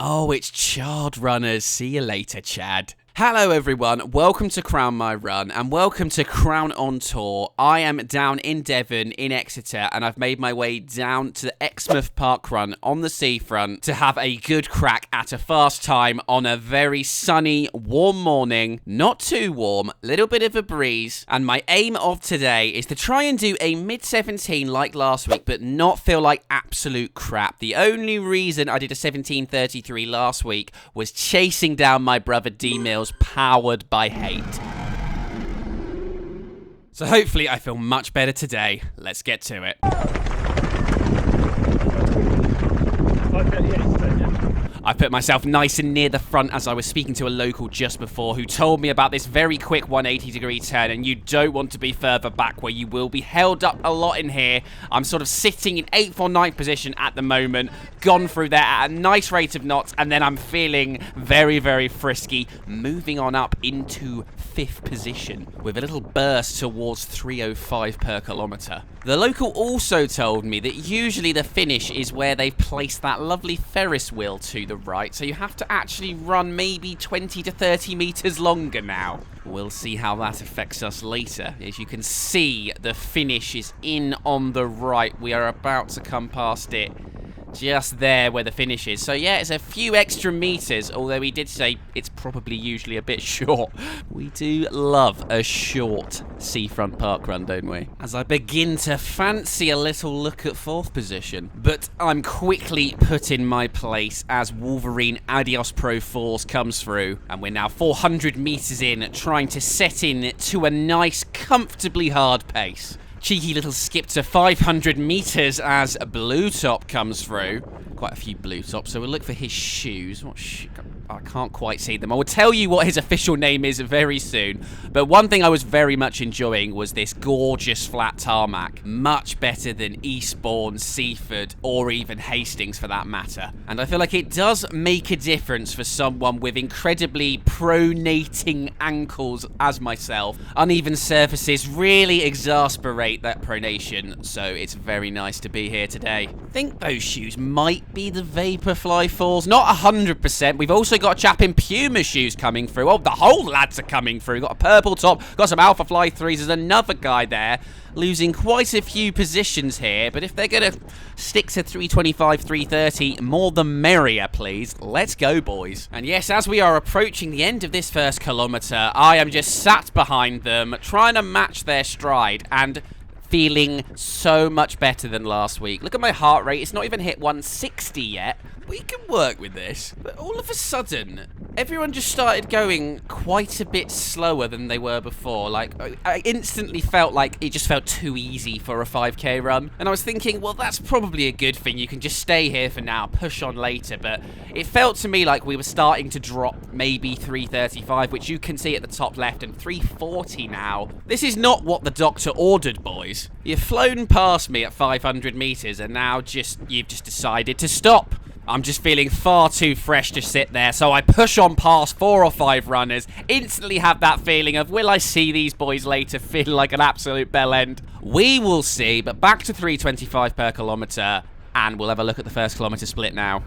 Oh, it's Chard Runners. See you later, Chad. Hello everyone, welcome to Crown My Run and welcome to Crown on Tour. I am down in Devon, in Exeter, and I've made my way down to the Exmouth Parkrun on the seafront to have a good crack at a fast time on a very sunny, warm morning. Not too warm, little bit of a breeze, and my aim of today is to try and do a mid-17 like last week, but not feel like absolute crap. The only reason I did a 17:33 last week was chasing down my brother D-Mills, powered by hate. So hopefully I feel much better today. Let's get to it. I put myself nice and near the front as I was speaking to a local just before who told me about this very quick 180-degree turn, and you don't want to be further back where you will be held up a lot in here. I'm sort of sitting in 8th or 9th position at the moment, gone through there at a nice rate of knots, and then I'm feeling very, very frisky, moving on up into 5th position with a little burst towards 305 per kilometre. The local also told me that usually the finish is where they've placed that lovely Ferris wheel to the right, so you have to actually run maybe 20 to 30 metres longer now. We'll see how that affects us later. As you can see, the finish is in on the right. We are about to come past it. Just there where the finish is. So yeah, it's a few extra meters, although he did say it's probably usually a bit short. We do love a short seafront park run, don't we? As I begin to fancy a little look at 4th position. But I'm quickly put in my place as Wolverine Adios Pro Force comes through. And we're now 400 meters in, trying to set in to a nice, comfortably hard pace. Cheeky little skip to 500 meters as Blue Top comes through. Quite a few Blue Tops, so we'll look for his shoes. What I can't quite see them. I will tell you what his official name is very soon. But one thing I was very much enjoying was this gorgeous flat tarmac. Much better than Eastbourne, Seaford, or even Hastings for that matter. And I feel like it does make a difference for someone with incredibly pronating ankles as myself. Uneven surfaces really exasperate that pronation, so it's very nice to be here today. I think those shoes might be the Vaporfly 4s. Not 100%. We've also got a chap in Puma shoes coming through. Oh, the whole lads are coming through. Got a purple top, got some Alpha Fly 3s. There's another guy there losing quite a few positions here, but if they're going to stick to 325, 330, more the merrier, please. Let's go, boys. And yes, as we are approaching the end of this first kilometre, I am just sat behind them, trying to match their stride, and feeling so much better than last week. Look at my heart rate. It's not even hit 160 yet. We can work with this. But all of a sudden, everyone just started going quite a bit slower than they were before. Like, I instantly felt like it just felt too easy for a 5k run. And I was thinking, well, that's probably a good thing. You can just stay here for now, push on later. But it felt to me like we were starting to drop maybe 335, which you can see at the top left, and 340 now. This is not what the doctor ordered, boys. You've flown past me at 500 meters, and now you've just decided to stop. I'm just feeling far too fresh to sit there, so I push on past 4 or 5 runners, instantly have that feeling of, will I see these boys later, feel like an absolute bell end? We will see, but back to 325 per kilometre, and we'll have a look at the first kilometre split now.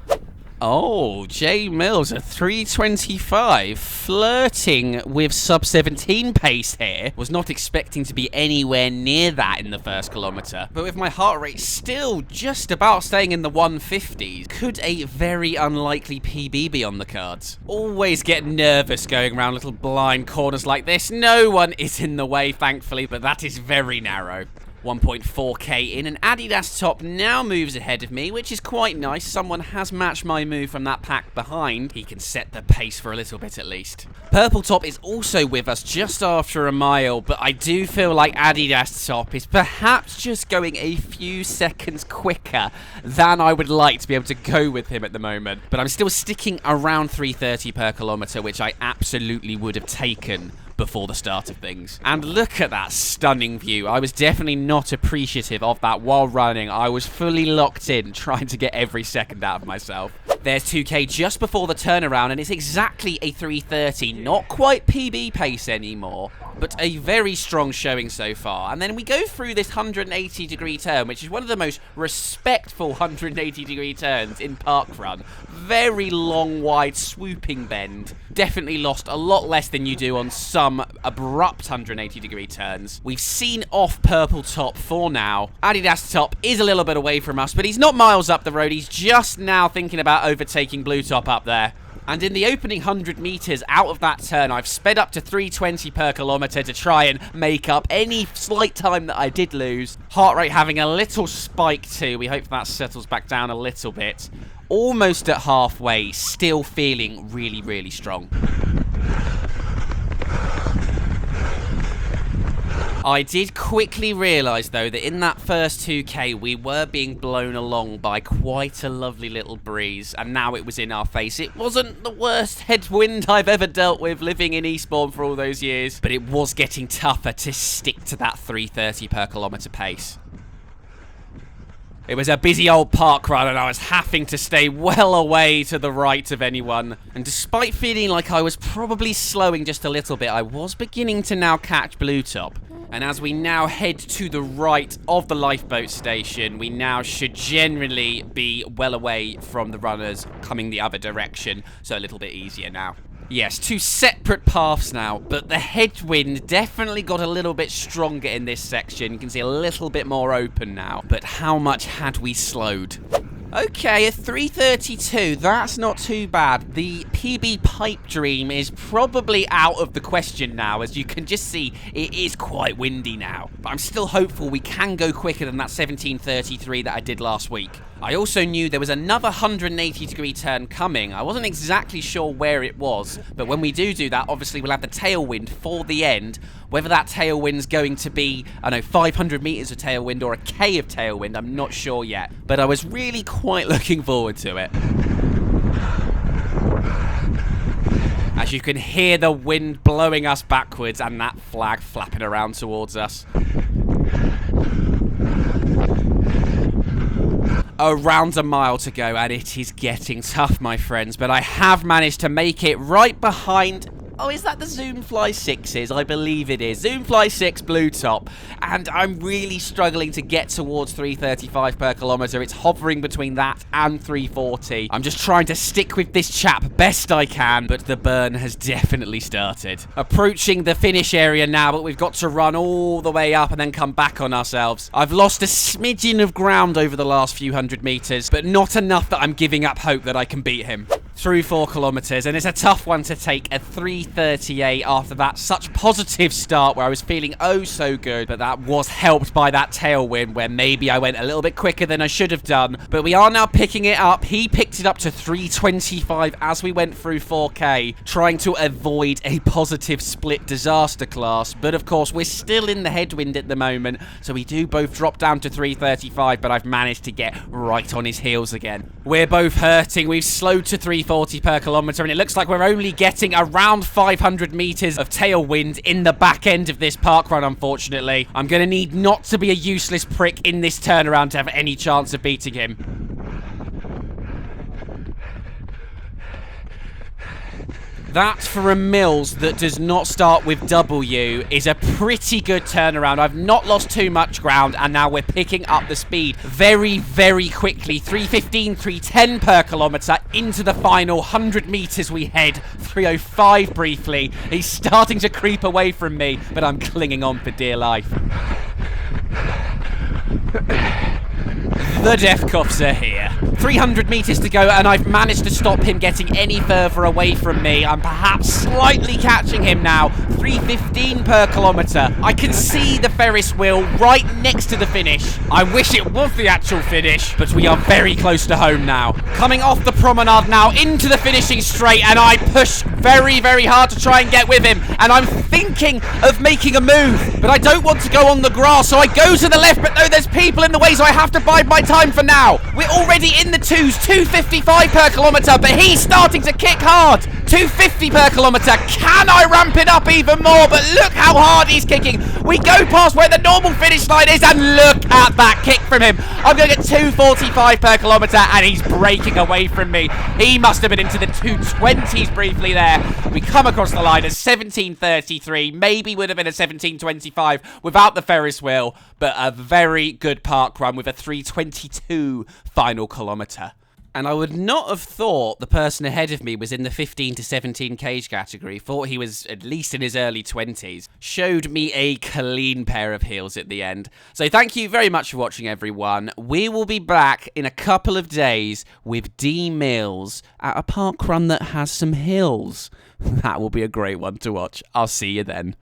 Oh, J Mills, a 325, flirting with sub-17 pace here. Was not expecting to be anywhere near that in the first kilometre. But with my heart rate still just about staying in the 150s, could a very unlikely PB be on the cards? Always get nervous going around little blind corners like this. No one is in the way, thankfully, but that is very narrow. 1.4k in, and Adidas Top now moves ahead of me, which is quite nice. Someone has matched my move from that pack behind. He can set the pace for a little bit at least. Purple Top is also with us just after a mile, but I do feel like Adidas Top is perhaps just going a few seconds quicker than I would like to be able to go with him at the moment. But I'm still sticking around 330 per kilometre, which I absolutely would have taken before the start of things. And look at that stunning view. I was definitely not appreciative of that while running. I was fully locked in, trying to get every second out of myself. There's 2k just before the turnaround, and it's exactly a 330, not quite PB pace anymore. but a very strong showing so far. And then we go through this 180-degree turn, which is one of the most respectful 180-degree turns in Parkrun. Very long, wide, swooping bend. Definitely lost a lot less than you do on some abrupt 180-degree turns. We've seen off Purple Top for now. Adidas Top is a little bit away from us, but he's not miles up the road. He's just now thinking about overtaking Blue Top up there. And in the opening 100 meters out of that turn, I've sped up to 320 per kilometer to try and make up any slight time that I did lose. Heart rate having a little spike too. We hope that settles back down a little bit. Almost at halfway, still feeling really, really strong. I did quickly realise, though, that in that first 2K, we were being blown along by quite a lovely little breeze, and now it was in our face. It wasn't the worst headwind I've ever dealt with living in Eastbourne for all those years, but it was getting tougher to stick to that 330 per kilometre pace. It was a busy old park run, and I was having to stay well away to the right of anyone. And despite feeling like I was probably slowing just a little bit, I was beginning to now catch Blue Top. And as we now head to the right of the lifeboat station, we now should generally be well away from the runners coming the other direction, so a little bit easier now. Yes, two separate paths now, but the headwind definitely got a little bit stronger in this section. You can see a little bit more open now, but how much had we slowed? Okay, a 3:32, that's not too bad. The PB pipe dream is probably out of the question now. As you can just see, it is quite windy now. But I'm still hopeful we can go quicker than that 17:33 that I did last week. I also knew there was another 180-degree turn coming. I wasn't exactly sure where it was, but when we do that, obviously we'll have the tailwind for the end. Whether that tailwind's going to be, I don't know, 500 meters of tailwind or a K of tailwind, I'm not sure yet. But I was really quite looking forward to it. As you can hear the wind blowing us backwards and that flag flapping around towards us. Around a mile to go, and it is getting tough, my friends, but I have managed to make it right behind... Oh, is that the Zoomfly 6s? I believe it is. Zoomfly 6 Blue Top. And I'm really struggling to get towards 335 per kilometre. It's hovering between that and 340. I'm just trying to stick with this chap best I can, but the burn has definitely started. Approaching the finish area now, but we've got to run all the way up and then come back on ourselves. I've lost a smidgen of ground over the last few hundred metres, but not enough that I'm giving up hope that I can beat him. Through 4 kilometres, and it's a tough one to take a 3:38 after that such positive start where I was feeling oh so good, but that was helped by that tailwind where maybe I went a little bit quicker than I should have done, but we are now picking it up. He picked it up to 3:25 as we went through 4K, trying to avoid a positive split disaster class, but of course we're still in the headwind at the moment, so we do both drop down to 3:35, but I've managed to get right on his heels again. We're both hurting. We've slowed to 340 per kilometre, and it looks like we're only getting around 500 metres of tailwind in the back end of this parkrun, unfortunately. I'm going to need not to be a useless prick in this turnaround to have any chance of beating him. That, for a Mills that does not start with W, is a pretty good turnaround. I've not lost too much ground, and now we're picking up the speed very, very quickly. 3:15, 3:10 per kilometre into the final 100 metres we head. 3:05 briefly. He's starting to creep away from me, but I'm clinging on for dear life. The death coughs are here. 300 metres to go, and I've managed to stop him getting any further away from me. I'm perhaps slightly catching him now. 3:15 per kilometre. I can see the Ferris wheel right next to the finish. I wish it was the actual finish, but we are very close to home now. Coming off the promenade now into the finishing straight, and I push very, very hard to try and get with him. And I'm thinking of making a move, but I don't want to go on the grass, so I go to the left, but no, there's people in the way, so I have to bypass bide my time for now. We're already in the twos, 255 per kilometre, but he's starting to kick hard. 250 per kilometre. Can I ramp it up even more? But look how hard he's kicking. We go past where the normal finish line is, and look at that kick from him. I'm going to get 245 per kilometre, and he's breaking away from me. He must have been into the 220s briefly there. We come across the line at 17:33. Maybe would have been a 17:25 without the Ferris wheel, but a very good park run with a 3:22 final kilometre. And I would not have thought the person ahead of me was in the 15 to 17 kg category. Thought he was at least in his early 20s. Showed me a clean pair of heels at the end. So thank you very much for watching, everyone. We will be back in a couple of days with D Mills at a park run that has some hills. That will be a great one to watch. I'll see you then.